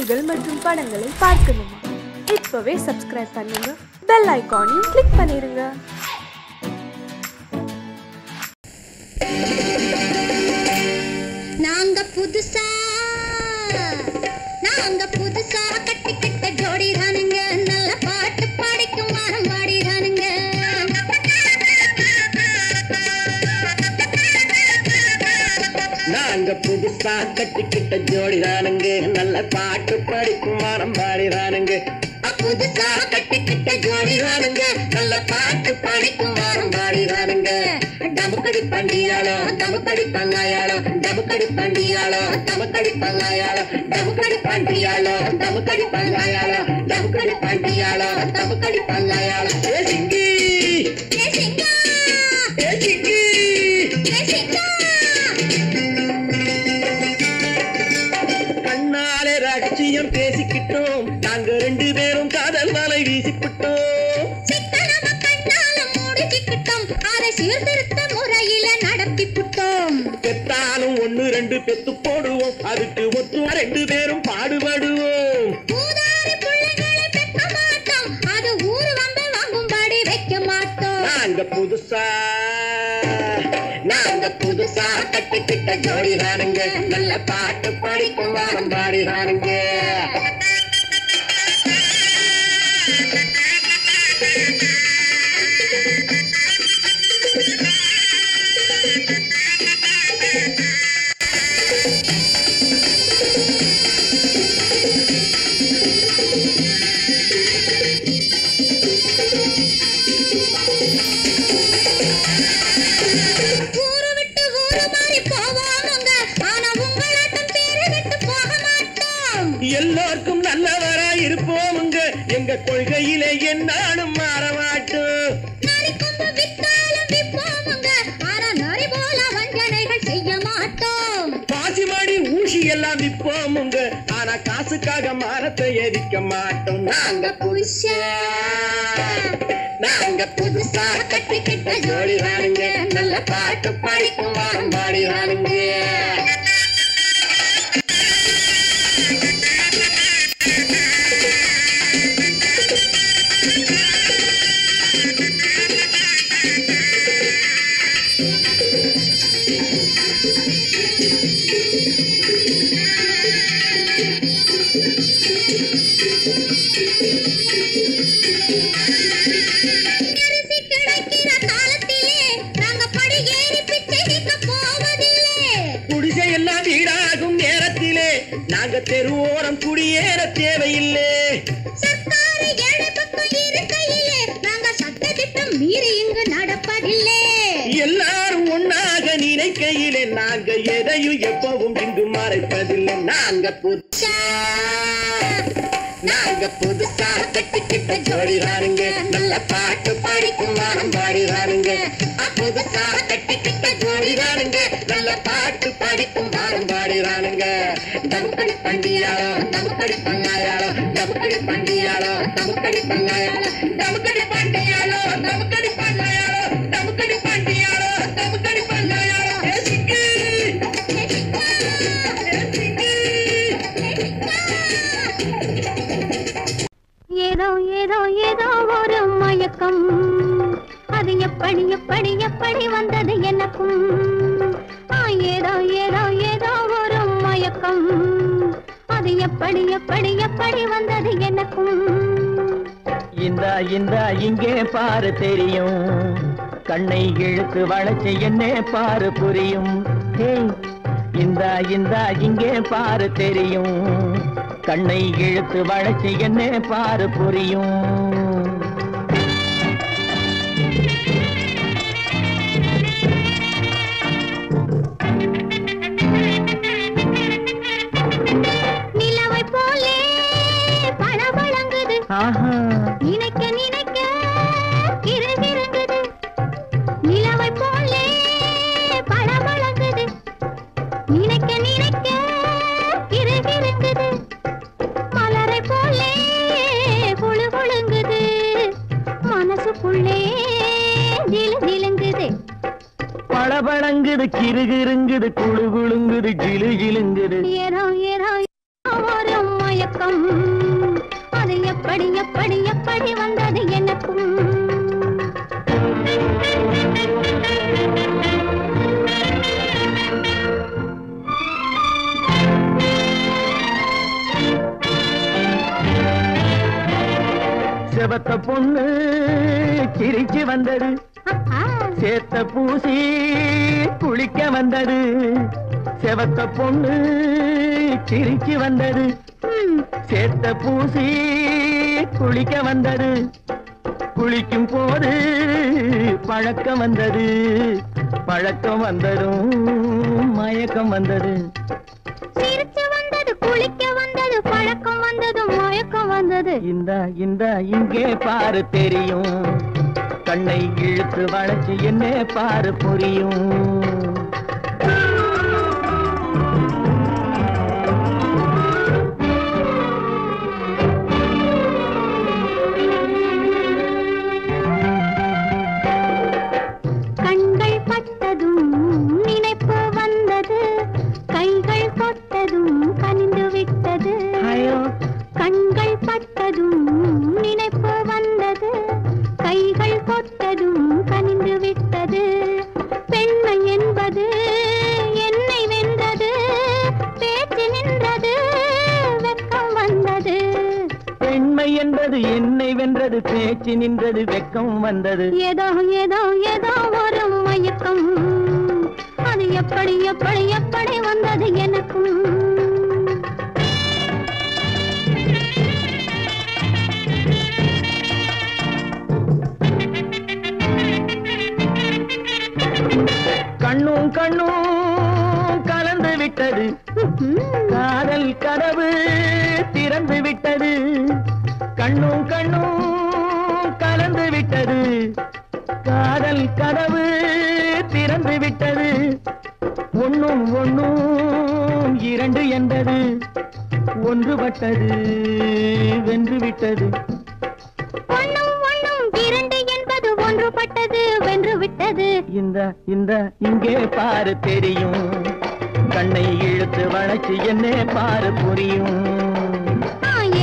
நிகழ்ச்சிகள் மற்றும் படங்களை பார்க்கணுமா? இப்பவே சப்ஸ்கிரைப் பண்ணுங்க, பெல் ஐகானையும் கிளிக் பண்ணிருங்க. நாங்க புதுசா கட்டிக்கிட்ட ஜோடி தானுங்க, நல்ல பாட்டு பாடிக்கும் வாரம் பாடிதானுங்க. நாங்க புதுசா கட்டிக்கிட்ட ஜோடி தானுங்க, நல்ல பாட்டு படிக்கும் வாரம் பாடிதானுங்க. புதுசா கட்டிக்கிட்ட ஜோடி தானுங்க, நல்ல பாட்டு படிக்கும் வாரம் பாடிதானுங்க. டமுக்கடி பண்டியாளோ டமுக்கடி பங்காயாளோ, டமுக்கடி பண்டியாளோ டமுக்கடி பங்காயாளோ, டமுக்கடி பண்டியாளோ டமுக்கடி பங்காயாளோ, டமுக்கடி பண்டியாளோ டமுக்கடி பங்காயாளோ. ஏ சிங்கி ஏ சிங்கா ஏ சிங்கி ஏ சிங்கா, கண்ணாலே ரகசியம் பேசிக்கிட்டோம், நாங்க ரெண்டு பேரும் காதல் வலை வீசிக்கிட்டோம். சிக்கனமா கண்ணால மூடிக்கிட்டோம், அதை சீர்திருத்த முறையில நடத்திவிட்டோம். பெத்தாலும் ஒண்ணு ரெண்டு பெத்து போடுவோம், அதுக்கு ஒத்து ரெண்டு பேரும் பாடுபடுவோம். ஊதாரி பிள்ளைகளை பெக்க மாட்டோம், அது ஊரு வந்து வாங்கும்படி வைக்க மாட்டோம். நாங்க புதுசா கட்டிக்கிட்ட ஜோடி தானுங்க, நல்ல பாட்டு படிக்கும் வாரம் பாடிதானுங்க. எல்லாருக்கும் நல்லவரா இருப்போமுங்க, எங்க கொள்கையிலே என்னாலும் மாற மாட்டோம். பாசிமாடி ஊசி எல்லாம் விற்போமுங்க, ஆனா காசுக்காக மரத்தை எரிக்க மாட்டோம். நாங்க புதுசா கட்டிக்கிட்ட ஜோடி தானுங்க, நல்ல பாட்டு படிக்கும் வாரம் பாடிதானுங்க. குடிசையெல்லாம் வீடாகும் நேரத்திலே நாங்க தெருவோரம் குடியேற தேவையில்லை. எல்லாரும் ஒன்னாக நினைக்கையிலே நாங்க எதையும் எப்பவும் இங்கு மறைப்பதில்லை. நாங்க புதுசா கட்டிக்கிட்ட ஜோடி தானுங்க, நல்ல பாட்டு படிக்கும் வாரம் பாடிதானுங்க. புதுசா கட்டிக்கிட்ட ஜோடி தானுங்க, நல்ல பாட்டு படிக்கும் வாரம் பாடிதானுங்க. டமுக்கடி பண்டியாளோ டமுக்கடி பங்காயாளோ, டமுக்கடி பண்டியாளோ டமுக்கடி பங்காயாளோ, டமுக்கடி பண்டியாளோ டமுக்கடி பங்காயாளோ, டமுக்கடி பண்டியாளோ டமுக்கடி பங்காயாளோ. ஏதோ ஏதோ ஏதோ ஒரு மயக்கம், அது எப்படி எப்படி எப்படி வந்தது எனக்கும். ஏதோ ஏதோ ஏதோ ஒரு மயக்கம், அது எப்படி எப்படி எப்படி வந்தது எனக்கும். இந்த இங்கே பாரு தெரியும், கண்ணை இழுத்து வளைச்சு என்ன பாரு புரியும். இந்த இங்கே பாரு தெரியும், கண்ணை இழுத்து வளைச்சு என்ன பாரு புரியும். நிலவை போலே பளபளங்குது, நினைக்க நினைக்க கிறுகிறுங்குது. நிலவை போலே பளபளங்குது, நினைக்க நினைக்க கிறுகிறுங்குது. மலரை போலே குழு குழுங்குது, மனசுக்குள்ளே ஜிலு ஜிலுங்குது. பளபளங்குது கிறுகிறுங்குது குழு குழுங்குது ஜிலு ஜிலுங்குது. ஏதோ ஏதோ ஒரு மயக்கம், மயக்கம் அது எப்படி எப்படி எப்படி வந்தது எனக்கும் செவத்த பொண்ணு சிரிச்சு வந்தது சேத்த பூசி குளிக்க வந்தது செவத்த பொண்ணு சிரிச்சு வந்தது சேத்த பூசி குளிக்க வந்தது குளிக்கும் போது பழக்கம் வந்தது பழக்கம் வந்ததும் மயக்கம் வந்தது சிரிச்சு வந்தது குளிக்க வந்தது பழக்கம் வந்தது மயக்கம் வந்தது இந்த இங்கே பாரு தெரியும் கண்ணை இழுத்து வளைச்சு என்ன பாரு புரியும் கண்கள் பட்டதும் நினைப்பு வந்தது கைகள் தொட்டதும் கனிந்து விட்டது கண்கள் பட்டதும் நினைப்பு வந்தது கைகள் தொட்டதும் கனிந்து விட்டது பெண்மை என்பது என்னை வென்றது பேச்சு நின்றது வெட்கம் வந்தது பெண்மை என்பது என்னை வென்றது பேச்சு நின்றது வெட்கம் வந்தது ஏதோ ஏதோ ஏதோ ஒரு மயக்கம் அது எப்படி எப்படி எப்படி வந்தது எனக்கும் கண்ணும் கண்ணும் கலந்து விட்டது காதல் கதவு திறந்து விட்டது கண்ணும் கண்ணும் கலந்து விட்டது காதல் கதவு திறந்து விட்டது ஒண்ணும் ஒண்ணும் இரண்டு என்பது ஒன்றுபட்டது வென்று விட்டது ஒண்ணும் ஒண்ணும் இரண்டு என்பது ஒன்றுபட்டது வென்று விட்டது இந்த இங்கே பாரு தெரியும் கண்ணை இழுத்து வளைச்சு என்ன பாரு புரியும்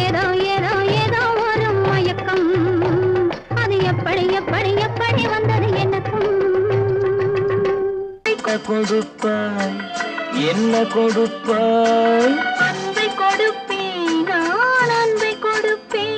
ஏதோ ஏதோ ஏதோ ஒரு மயக்கம் அது எப்படி எப்படி எப்படி வந்தது எனக்கும் கொடுப்பாய் என்ன கொடுப்பாய் அன்பை கொடுப்பேன் நான் அன்பை கொடுப்பேன்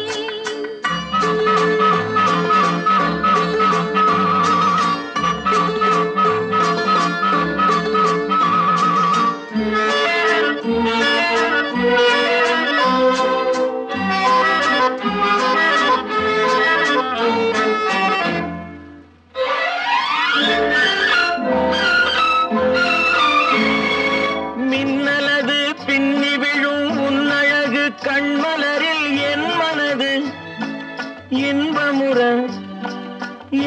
மின்னலது பின்னி விழும் உன்னழகு கண்மலரில் என் மனது இன்பமுற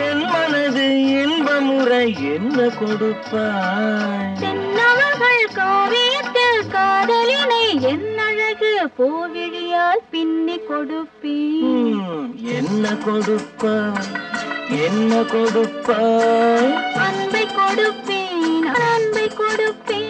என் மனது இன்பமுற என்ன கொடுப்பாய் தென்னவர்கள் காவியத்தில் காதலினை என் அழகு பூவிழியால் பின்னி கொடுப்பேன் என்ன கொடுப்பாய் என்ன கொடுப்பாய் அன்பை கொடுப்பேன் அன்பை கொடுப்பேன்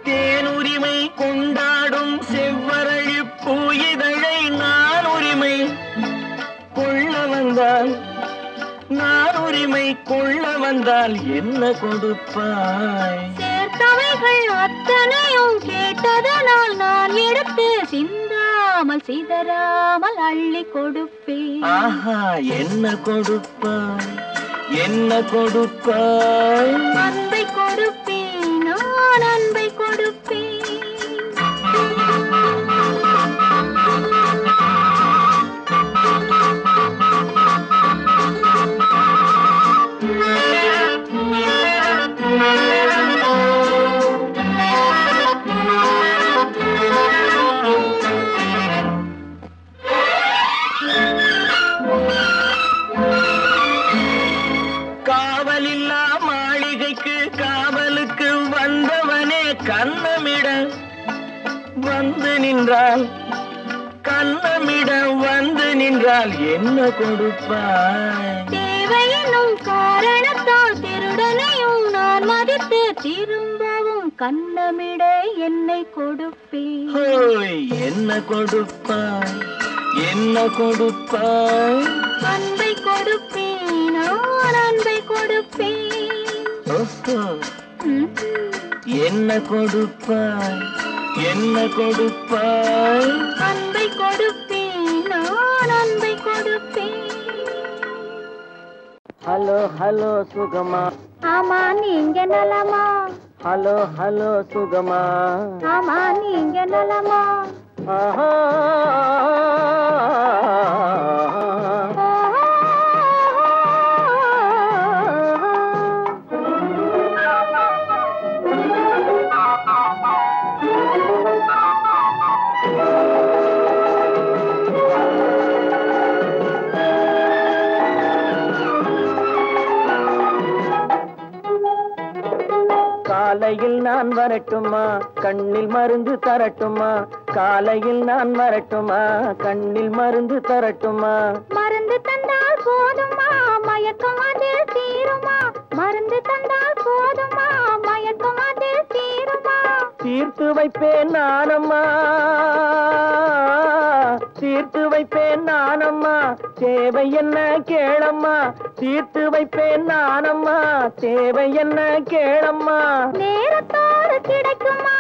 தேனுரிமை கொண்டாடும் செவ்வரழி பூயிதழை நான் உரிமை கொள்ள வந்தால் நான் உரிமை கொள்ள வந்தால் என்ன கொடுப்பாய் சேர்த்தவைகள் அத்தனையும் கேட்டதனால் நான் எடுத்து சிந்தாமல் சிதறாமல் அள்ளி கொடுப்பேன் ஆஹா என்ன கொடுப்பாய் என்ன கொடுப்பாய் அன்பை கொடுப்பேன் நான் அன்பை கொடுப்பேன் காவலில்லா மாளிகைக்கு காவலுக்கு வந்தவனே கண்ணமிட வந்து நின்றால் கண்ணமிட வந்து என்றால் என்ன கொடுப்பாய்? தேவையினும் காரணத்தால் திருடனையும் நான் மதித்து திரும்பவும் கண்ணமிட என்னை கொடுப்பேன். ஹோய், என்ன கொடுப்பாய்? என்ன கொடுப்பாய்? அன்பை கொடுப்பேன், நான் அன்பை கொடுப்பேன். ஓஹோ, என்ன கொடுப்பாய்? என்ன கொடுப்பாய்? அன்பை கொடுப்பேன், நான் அன்பை கொடுப்பேன். ஹலோ ஹலோ சுகமா? ஆமா நீங்க நலமா? ஹலோ ஹலோ சுகமா? ஆமா நீங்க நலமா? ஆஹா, காலையில் நான் வரட்டுமா? கண்ணில் மருந்து தரட்டுமா? காலையில் நான் வரட்டுமா? கண்ணில் மருந்து தரட்டுமா? மருந்து தந்தால் போதுமா? மயக்கம் அதில் தீருமா? மருந்து தந்தால் போதுமா? மயக்கம் அதில் தீருமா? தீர்த்து வைப்பேன் நானம்மா, தீர்த்து வைப்பேன் நானம்மா, தேவை என்ன கேளம்மா? தீர்த்து வைப்பேன் நானம்மா, தேவை என்ன கேளம்மா? நேரத்தோடு கிடைக்குமா?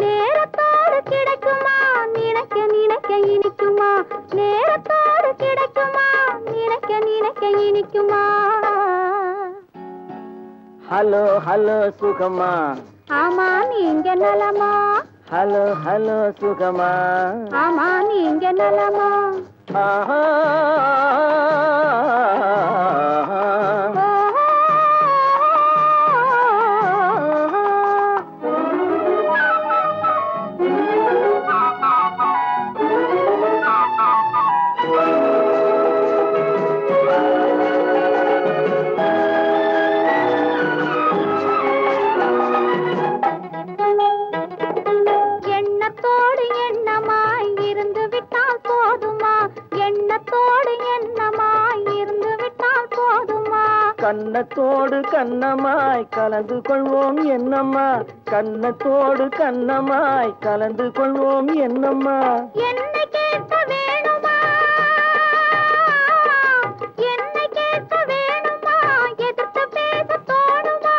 நேரத்தோடு கிடைக்குமா? நினைக்க நினைக்க இனிக்குமா? நேரத்தோடு கிடைக்குமா? நினைக்க நினைக்க இனிக்குமா? ஹலோ ஹலோ சுகமா? ஆமா நீங்க நலமா? ஹலோ ஹலோ சுகமா? ஆமா நீங்க நலமா? ஆஹா, எண்ணத்தோடு எண்ணமாய் இருந்து விட்டால் போதுமா? எண்ணத்தோடு எண்ணமாய் இருந்து விட்டால் போதுமா? கன்னத்தோடு கண்ணமாய் கலந்து கொள்வோம் என்னம்மா? கன்னத்தோடு கண்ணமாய் கலந்து கொள்வோம் என்னம்மா? என்னை கேட்க வேணுமா? என்னை கேட்க வேணுமா? எதிர்த்து பேச தோணுமா?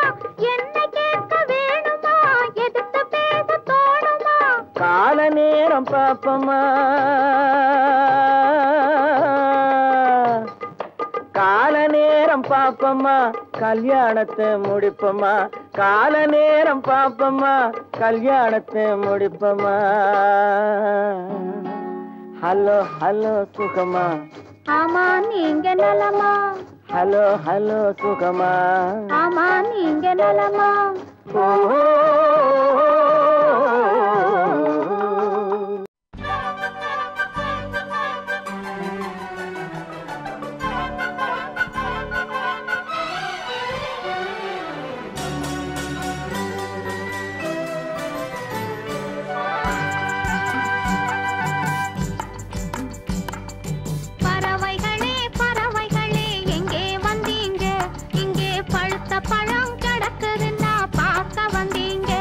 என்னை கேட்க வேணுமா? எதிர்த்து பேச தோணுமா? கால நேரம் பாப்பமா, கால நேரம் பாப்பமா, கல்யாணத்தை முடிப்பமா. கால நேரம் பாப்பமா, கல்யாணத்தை முடிப்பமா. ஹலோ ஹலோ சுகமா? ஆமா நீங்க நலமா? ஹலோ ஹலோ சுகமா? ஆமா நீங்க நலமா? ஓ பறவைகளே பறவைகளே எங்கே வந்தீங்க? இங்கே பழுத்த பழம் கிடக்குதுன்னா பார்க்க வந்தீங்க.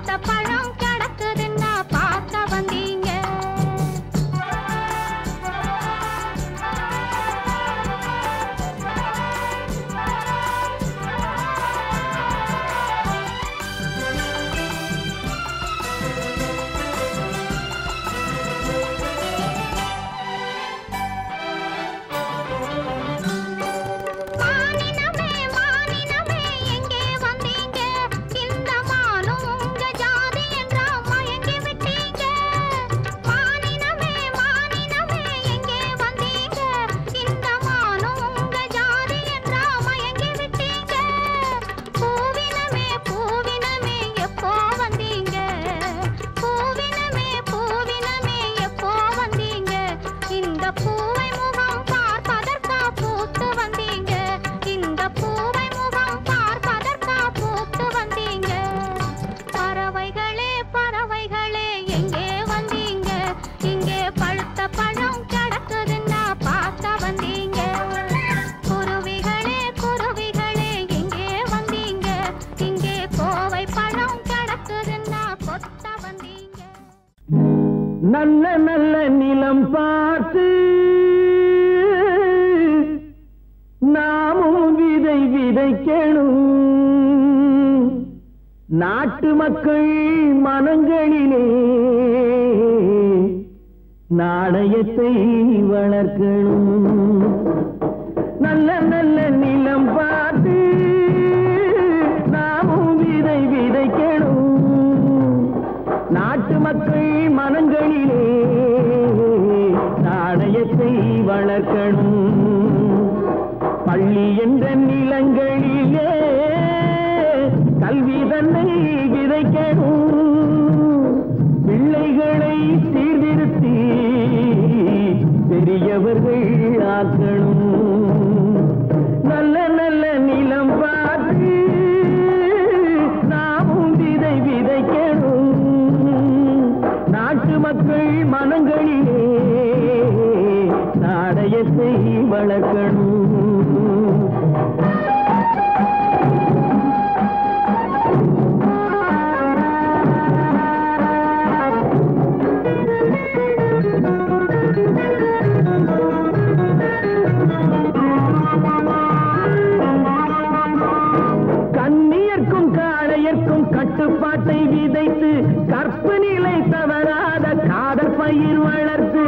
பழுத்த பழம் கிடக்குதுன்னா பார்க்க வந்தீங்க. நல்ல நல்ல நிலம் பார்த்து நாமும் விதை விதைக்கணும். நாட்டு மக்கள் மனங்களிலே நாணயத்தை வளர்க்கணும். நல்ல நல்ல நிலம் பார்த்து நாமும் விதை விதைக்கணும். நாட்டு மக்கள் மனங்களிலே நாணயத்தை வளர்க்கணும். பள்ளி என்ற நிலங்களிலே கல்வி தன்னை விதைக்கணும். பிள்ளைகளை சீர்திருத்தி பெரியவர்கள் ஆக்கணும். நல்ல நல்ல நிலம் பார்த்து நாமும் விதை விதைக்கணும். நாட்டு மக்கள் மனங்களிலே நாணயத்தை வளர்க்கணும். கண்ணியர்க்கும் காளையர்க்கும் கட்டுப்பாட்டை விதைத்து கற்பு நிலை தவறாத காதல் பயிர் வளர்த்து.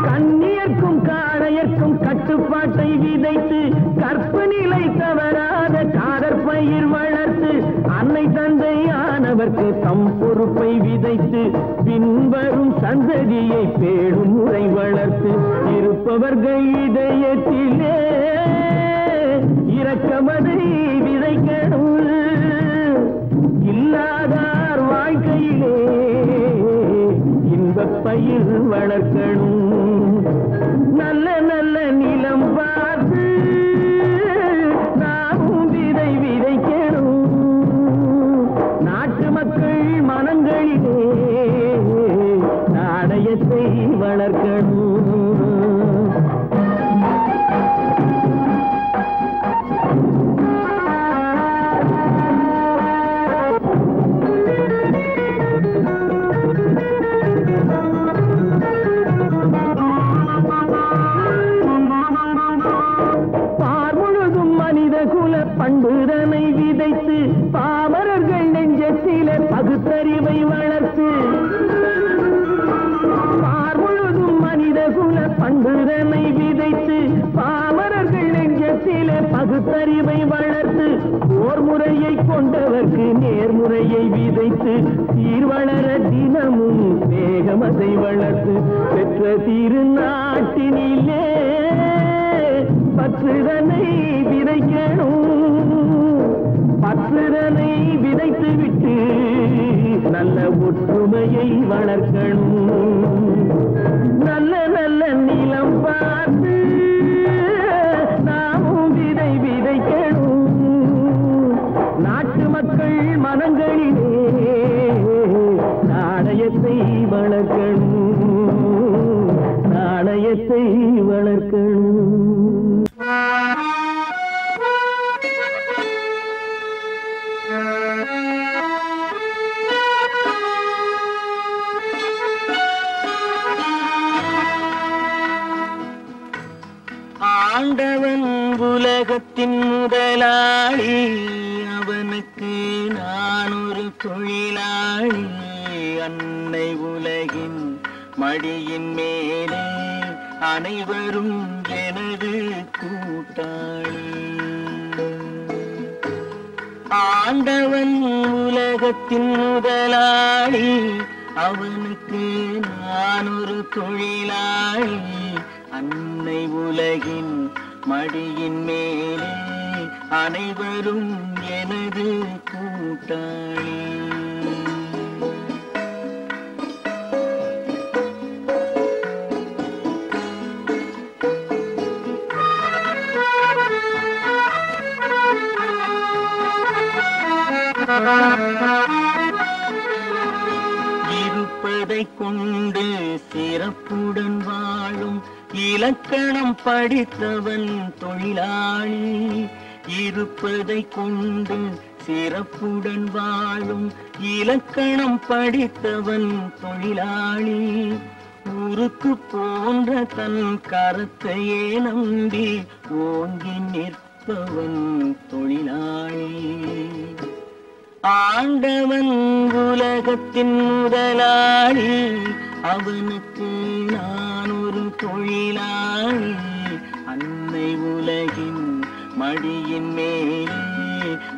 கண்ணியர்க்கும் காளையர்க்கும் கட்டுப்பாட்டை விதைத்து கற்பு நிலை தவறாத காதல் பயிர் வளர்த்து. அன்னை தந்தையானவர்க்கு தம் பொறுப்பை விதைத்து பின்வரும் சந்ததியை பேடும் முறை வளர்த்து. இருப்பவர்கள் இதயத்திலே இரக்கமதை விதைக்கணும். இல்லாதார் வாழ்க்கையிலே இன்பப் பயிர் வளர்க்கணும். நல்ல நல்ல நிலம் பார்த்து நாமும் விதை விதைக்கணும். நாட்டு மக்கள் மனங்களிலே நாணயத்தை வளர்க்கணும். பண்புதனை விதைத்து பாமரர்கள் நெஞ்சத்திலே பகுத்தறிவை வளர்த்து. பார்முழுதும் மனித குல பண்புதனை விதைத்து பாமரர்கள் நெஞ்சத்திலே பகுத்தறிவை வளர்த்து. ஓர் முறையை கொண்டவர்க்கு நேர்முறையை விதைத்து சீர்வளர தினமும் வேகமதை வளர்த்து. பெற்ற திருநாட்டினிலே பற்றுதனை விதைக்கணும். பற்றுதனை விதைத்து விட்டு நல்ல ஒற்றுமையை வளர்க்கணும். நல்ல நல்ல நிலம் பார்த்து நாமும் விதை விதைக்கணும். நாட்டு மக்கள் மனங்களிலே நாணயத்தை வளர்க்கணும். நாணயத்தை வளர்க்கணும். தொழிலாளி அவனுக்கு நான் ஒரு தொழிலாளி அன்னை உலகின் மடியின் மேலே அனைவரும் எனது கூட்டாளி ஆண்டவன் உலகத்தின் முதலாளி அவனுக்கு நான் ஒரு தொழிலாளி அன்னை உலகின் மடியின் மேலே அனைவரும் எனது கூட்டாளி இருப்பதை கொண்டு சிறப்புடன் வாழும் இலக்கணம் படித்தவன் தொழிலாளி இருப்பதை கொண்டு சிறப்புடன் வாழும் இலக்கணம் படித்தவன் தொழிலாளி உருக்கு போன்ற தன் கரத்தையே நம்பி ஓங்கி நிற்பவன் தொழிலாளி ஆண்டவன் உலகத்தின் முதலாளி அவனுக்கு நான் ஒரு தொழிலாளி அன்னை உலகின் மடியின் மேலே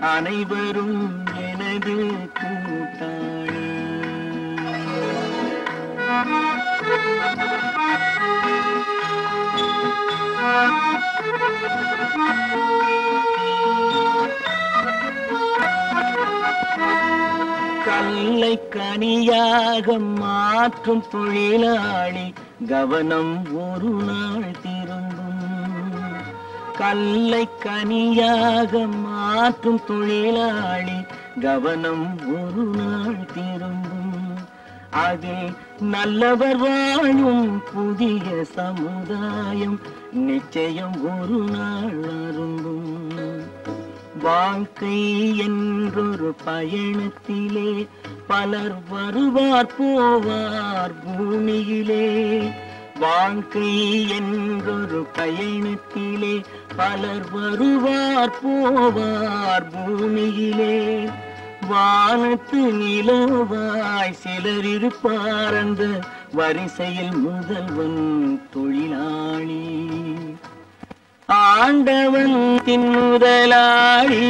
அனைவரும் எனது கூட்டாளி கல்லை கனியாக மாற்றும் தொழிலாளி கவனம் ஒரு நாள் திரும்பும் கல்லை கனியாக மாற்றும் தொழிலாளி கவனம் ஒரு நாள் திரும்பும் அதில் நல்லவர் வாழும் புதிய சமுதாயம் நிச்சயம் ஒரு நாள் அரும்பும் வாழ்க்கை என்றொரு பயணத்திலே பலர் வருவார் போவார் பூமியிலே வாழ்க்கை என்றொரு பயணத்திலே பலர் வருவார் போவார் பூமியிலே வானத்து நிலவாய் சிலர் இருப்பார் அந்த வரிசையில் முதல்வன் தொழிலாளி ஆண்டவன் முதலாளி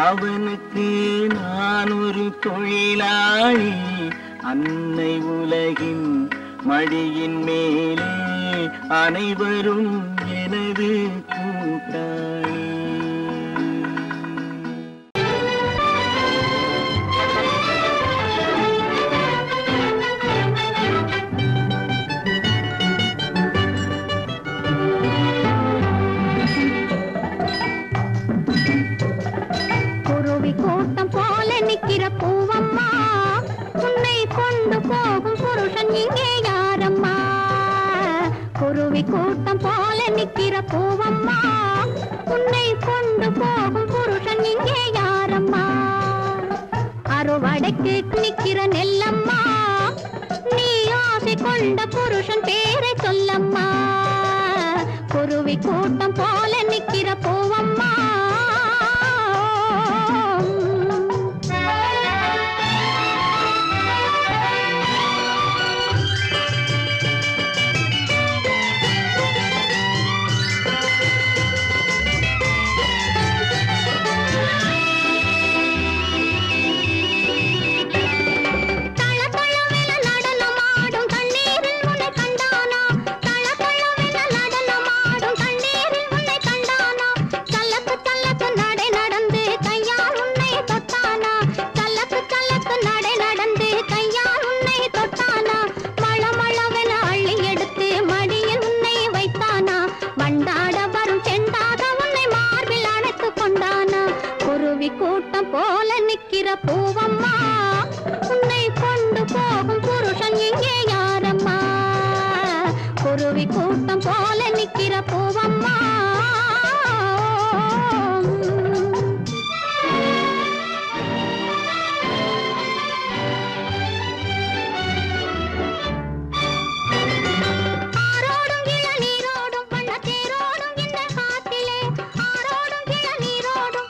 அவனுக்கு நான் ஒரு தொழிலாளி அன்னை உலகின் மடியின் மேலே அனைவரும் எனது கூட்டாளி நிக்கிற பூவம்மா உன்னை கொண்டு போகும் புருஷன் இங்கே யாரம்மா குருவி கூட்டம் போல நிக்கிற பூவம்மா உன்னை கொண்டு போகும் புருஷன் இங்கே யாரம்மா அறுவடைக்கு நிக்கிற நெல்லம்மா நீ ஆசை கொண்ட புருஷன் பேரை சொல்லம்மா குருவி கூட்டம் போல நிக்கிற பூவம்மா கூட்டம் போல நிக்கிற பூவம்மா உன்னை கொண்டு போகும் புருஷன் இங்கே யாரம்மா குருவி கூட்டம் போல நிக்கிற பூவம்மா ஆரோடும் இளநீரோடும் இந்த காட்டிலே ஆரோடும் இளநீரோடும்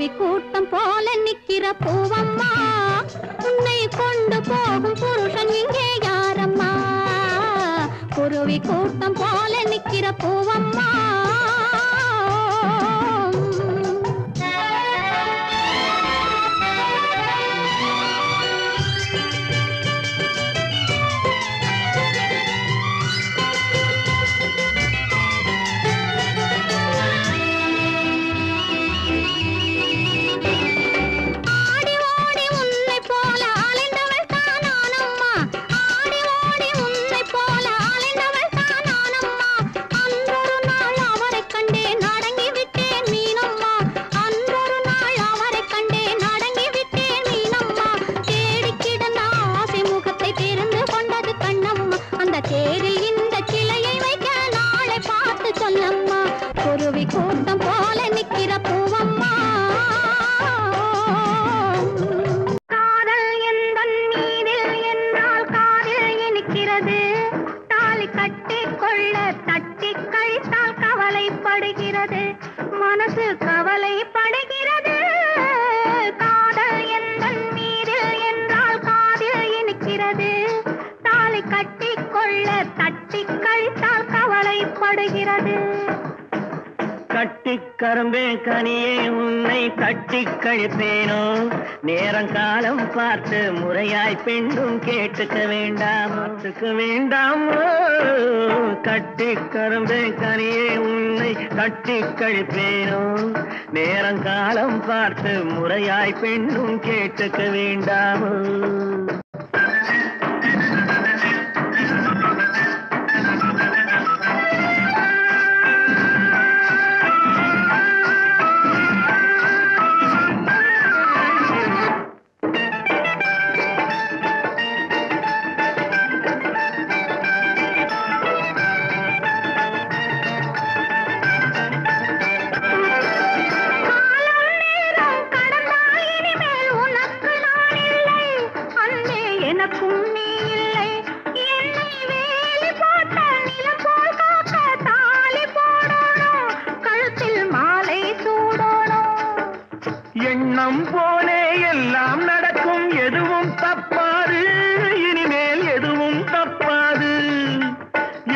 குருவி கூட்டம் போல நிக்கிற பூவம்மா உன்னை கொண்டு போகும் புருஷன் இங்கே யாரம்மா குருவி கூட்டம் போல நிக்கிற பூவம்மா மனசு கவலைப்படுகிறது காதல் எந்தன் மீதில் என்றால் காதில் இனிக்கிறது தாலி கட்டிக்கொள்ள தட்டி கழித்தால் கவலைப்படுகிறது கட்டிக் கரும்பே கனியே உன்னை கட்டிக் கழிப்பேனோ நேரங்காலம் பார்த்து முறையாய் பெண்ணும் கேட்டுக்க வேண்டாமோ கட்டிக் கரும்பே கனியே உன்னை கட்டிக் கழிப்பேனோ நேரங்காலம் பார்த்து முறையாய் பெண்ணும் கேட்டுக்க வேண்டாமோ எண்ணம் போலே எல்லாம் நடக்கும் எதுவும் தப்பாது இனிமேல் எதுவும் தப்பாது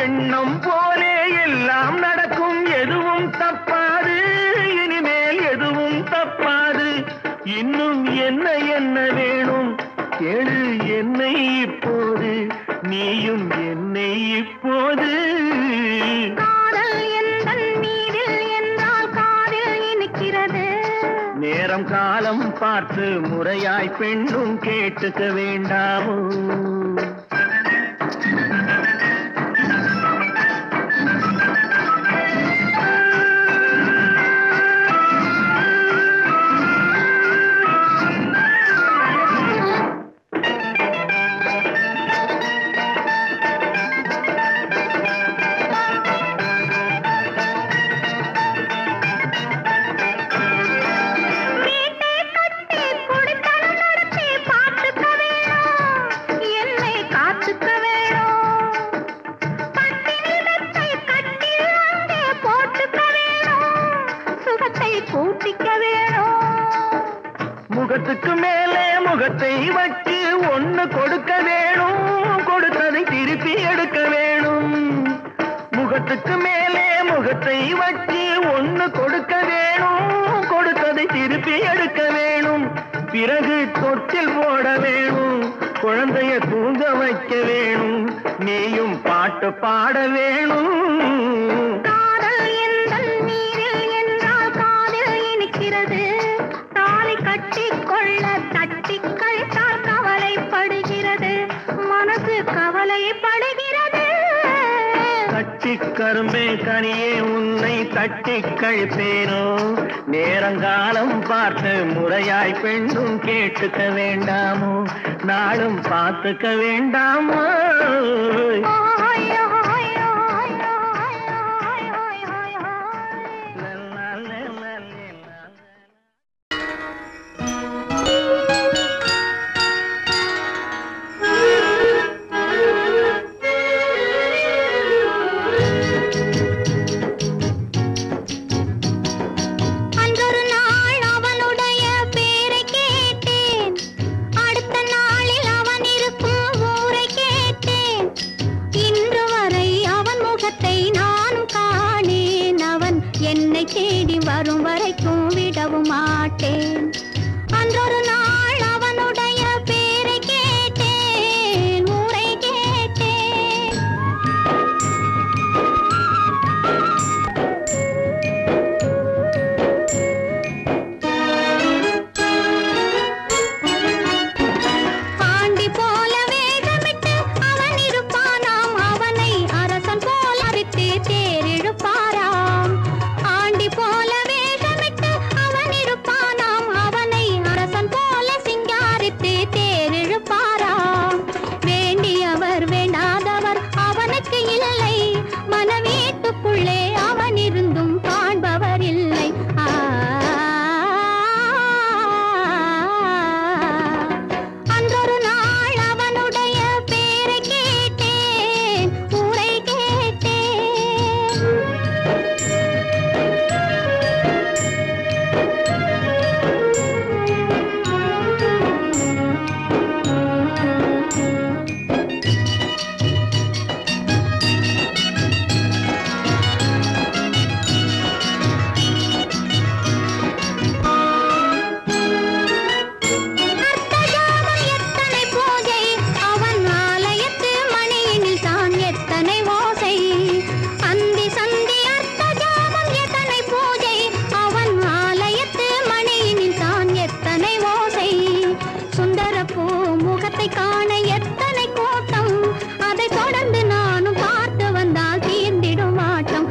எண்ணம் போலே எல்லாம் நடக்கும் எதுவும் தப்பாது இனிமேல் எதுவும் தப்பாது இன்னும் என்ன என்ன வேணும் கேளு என்னை இப்போது நீயும் என்னை இப்போது காதல் எந்தன் மீதில் என்றால் காதில் இனிக்கிறது நேரம் காலம் பார்த்து முறையாய் பெண்ணும் கேட்டுக்க வேண்டாமோ முகத்துக்கு மேலே முகத்தை வச்சு ஒண்ணு கொடுக்க வேணும் கொடுத்ததை திருப்பி எடுக்க வேணும் முகத்துக்கு மேலே முகத்தை வச்சு ஒண்ணு கொடுக்க வேணும் கொடுத்ததை திருப்பி எடுக்க வேணும் பிறகு தொட்டில் போட வேணும் குழந்தைய தூங்க வைக்க வேணும் நீயும் பாட்டு பாட வேணும் கட்டிக்கொள்ள தட்டி கழித்தால் கவலைப்படுகிறது மனசு கவலைப்படுகிறது கட்டிக் கரும்பே கனியே உன்னை தட்டி கழிப்பேனோ நேரங்காலம் பார்த்து முறையாய் பெண்ணும் கேட்டுக்க வேண்டாமோ நாளும் பார்த்துக்க வேண்டாமோ அன்றொரு நாள் அவனுடன் என்னை தேடி வரும் வரைக்கும் விடவும் மாட்டேன். அன்றொரு நாள் அவனுடைய பேரை கேட்டேன், ஊரை கேட்டேன். ஆண்டி போல வேகமிட்டு அவன் இருப்பானாம், அவனை அரசன் போல விட்டு தேரிழுப்பாராம். ஆண்டி போல வேகமிட்டு அவன் இருப்பானாம், அவனை அரசன் போல சிங்காரித்து தேரிழுப்பாராம். வேண்டியவர் வேண்டாதவர் அவனுக்கு இல்லை, மனவீட்டுக்குள்ளே அவன் இருந்தும் காண்பவர் இல்லை. அன்றொரு நாள் அவனுடைய பேரை கேட்டேன், ஊரை கேட்டேன். அர்த்தஜாமம் எத்தனை பூஜை, அவன் ஆலயத்து மணியினில் தான் எத்தனை ஓசை. அந்தி சந்தி அர்த்தஜாமம் எத்தனை பூஜை, அவன் ஆலயத்து மணியினில் தான் எத்தனை ஓசை. சுந்தரப்பூ முகத்தை காண எத்தனை கூட்டம், அதை தொடர்ந்து நானும் பார்த்து வந்தால் தீர்ந்திடும் ஆட்டம்.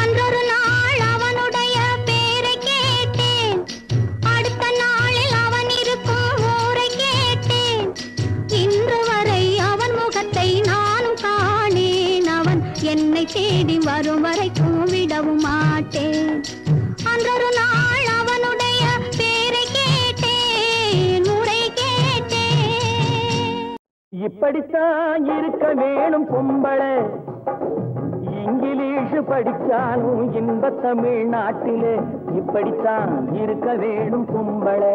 அன்றொரு நாள் அவனுடைய பேரை கேட்டேன், அடுத்த நாளில் அவன் இருக்கும் ஊரை கேட்டேன். இன்று வரை அவன் முகத்தை நானும் காணேன், அவன் என்னை தேடி வரும் வரைக்கும் விடவும் மாட்டேன். அன்றொரு நாள் அவனுடைய பேரை கேட்டேன், ஊரை கேட்டேன். இப்படித்தான் இருக்க வேணும் பொம்பளை, இங்கிலீஷ் படிச்சாலும் இன்ப தமிழ்நாட்டிலே இப்படித்தான் இருக்க வேணும் பொம்பளை.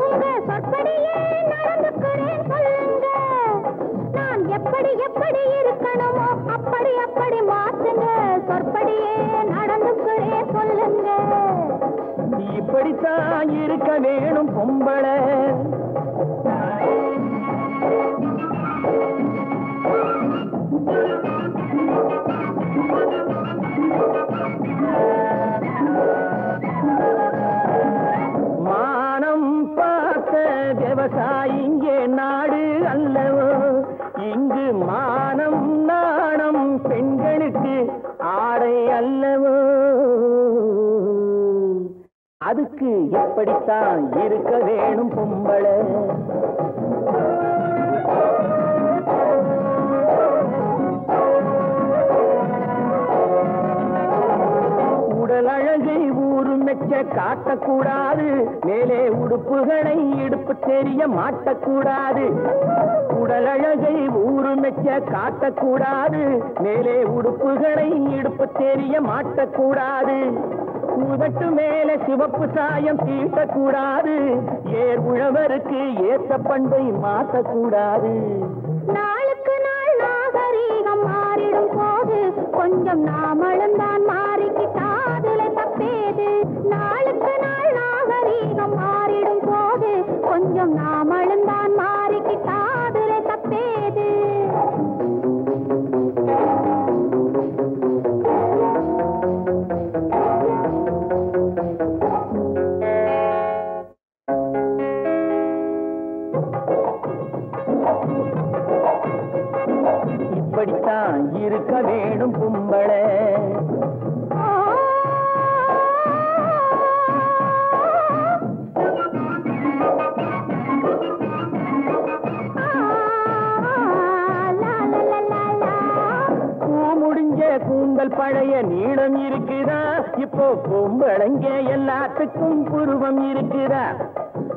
உங்க சொற்படியே நடந்துக்கிறேன் சொல்லுங்க, நான் எப்படி எப்படி இருக்கணுமோ அப்படி அப்படி மாத்துங்க. சொற்படியே நடந்துக்கிறேன் சொல்லுங்க. இப்படித்தான் இருக்க வேணும் பொம்பளை. மானம் பார்த்த விவசாயி இங்கே நாடு அல்லவோ, இங்கு மானம் நாணம் பெண்களுக்கு ஆடை அல்லவோ. அதுக்கு எப்படித்தான் இருக்க வேணும் பொம்பளை. உடல் அழகை ஊரு மெச்ச காட்டக்கூடாது, மேலே உடுப்புகளை இடுப்பு தெரிய மாட்டக்கூடாது. உடல் அழகை ஊரு மெச்ச காட்டக்கூடாது, மேலே உடுப்புகளை இடுப்பு தெரிய மாட்டக்கூடாது. உதட்டு மேல சிவப்பு சாயம் தீட்டக்கூடாது, ஏர் உழவருக்கு ஏற்ற பண்பை மாற்றக்கூடாது. நாளுக்கு நாள் நாகரீகம் மாறிடும் போது கொஞ்சம் நாமளும் தான் மாறிக்கிட்டாதுல தப்பேது. நாளுக்கு நாள் நாகரீகம் மாறிடும் போது கொஞ்சம் நாமளும் தான் மாறிக்கிட்டாதுல தப்பேது. இப்படித்தான் இருக்க வேணும் பொம்பளை. கூந்தல் பழைய நீளம் இருக்குதா, இப்போ பொம்பளைங்க எல்லாத்துக்கும் புருவம் இருக்குதா.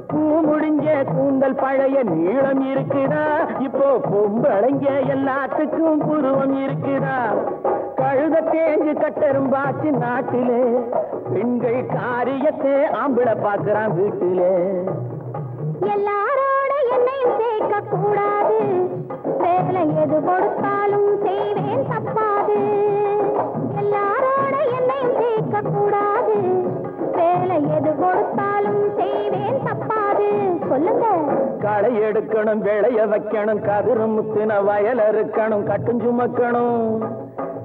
பூ முடிஞ்ச கூந்தல் பழைய நீளம் இருக்குதா, இப்போ பொம்பளைங்க எல்லாத்துக்கும் புருவம் இருக்குதா. கழுத தேஞ்சு கட்டரும்பாச்சு நாட்டிலே, பெண்கள் காரியத்தை ஆம்பளை பார்க்கிறான் வீட்டிலே. எல்லாரோட என்னையும் சேர்க்க கூடாது, வேற வேலை எது கொடுத்தாலும் செய்வேன் தப்பாது எல்லாரோட என்னையும் சேர்க்க கூடாது வேலை எது கொடுத்தாலும் செய்வேன் தப்பாது சொல்லுங்க களை எடுக்கணும் விளைய வைக்கணும் கதிரு முத்தின வயல் இருக்கணும் கட்டும் சுமக்கணும்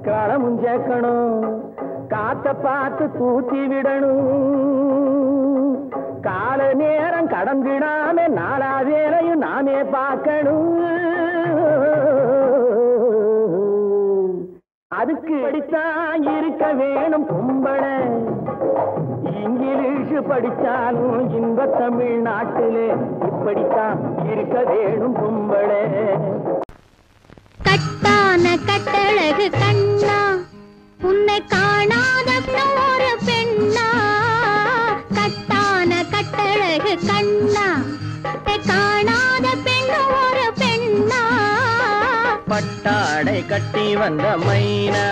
களமும் சேர்க்கணும் காத்த பார்த்து தூத்தி விடணும் கால நேரம் கடந்திடாம நாளா வேலையும் நாமே பார்க்கணும் அதுக்கு படித்தான் இருக்க வேணும் பொம்பளை இங்கிலீஷ் படிச்சாலும் இன்ப தமிழ்நாட்டிலே இப்படித்தான் இருக்க வேணும் பொம்பளை கட்டான கட்டழகு கண்ணா உன்னை காணாத ஒரு பெண்ணா கட்டான கட்டழகு கண்ணா காணாத பெண் ஒரு பெண்ணா பட்டாடை கட்டி வந்த மைனா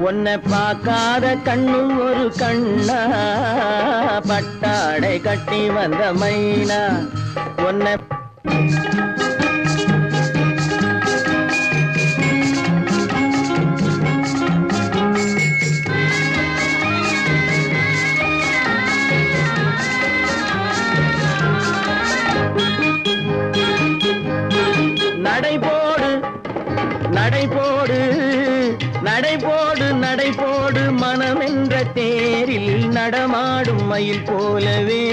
உன்னை பார்க்காத கண்ணும் ஒரு கண்ணா பட்டாடை கட்டி வந்த மைனா உன்னை நடைபோடு நடைபோடு மனமென்ற தேரில் நடமாடும் மயில் போலவே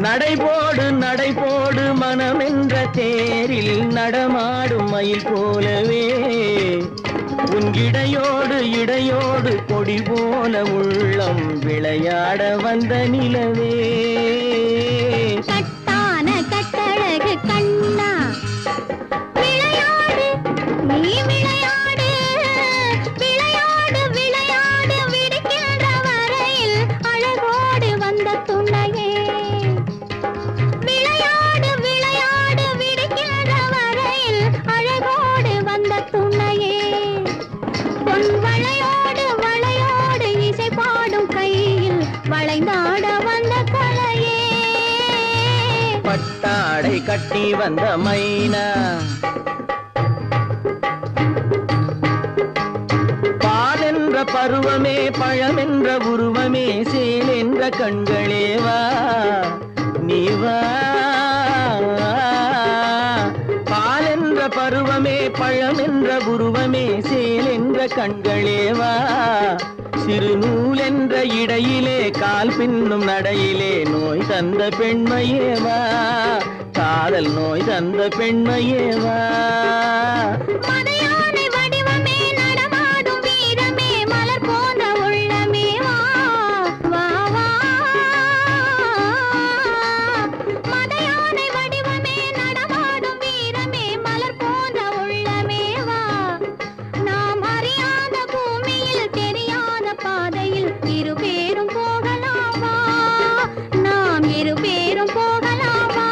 நடைபோடு மனமென்ற தேரில் நடமாடும் மயில் போலவே உன் இடையோடு கொடி போல உள்ளம் விளையாட வந்த நிலவே கட்டான கட்டழகு கண்ணா விளையாடு நீ விளையாடு விளையாடு விளையாடு விடுகின்ற வரையில் அழகோடு வந்த துணையே விளையாடு விளையாடு விடுகின்ற வரையில் அழகோடு வந்த துணையே பொன் வளையோடு இசை பாடும் கையில் வளைந்தாட வந்த கலையே பட்டாடை கட்டி வந்த மைனா பாலென்ற பருவமே பழமென்ற உருவமே சேல் என்ற கண்களே வா நீ வா பாலென்ற பருவமே பழமென்ற உருவமே சேல் என்ற கண்களே வா சிறு நூல் என்ற இடையிலே கால் பின்னும் நடையிலே நோய் தந்த பெண்மையேவா காதல் நோய் தந்த பெண்மையேவா மதையானை வடிவமே நடமாடும் வீரமே மலர் போன்ற உள்ளமே வா வா வா மதையானை வடிவமே நடமாடும் வீரமே மலர் போன்ற உள்ளமே வா நாம் அறியாத பூமியில் தெரியாத பாதையில் இருபேரும் போகலாமா நாம் இருபேரும் போகலாமா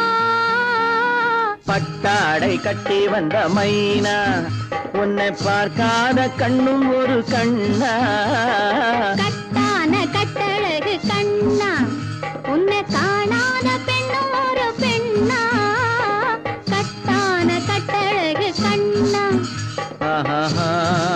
பட்டாடை கட்டி வந்த மைனா உன்னை பார்க்காத கண்ணும் ஒரு கண்ணா கட்டான கட்டழகு கண்ணா உன்னை காணாத பெண்ணும் ஒரு பெண்ணா கட்டான கட்டழகு கண்ணா ஆஹா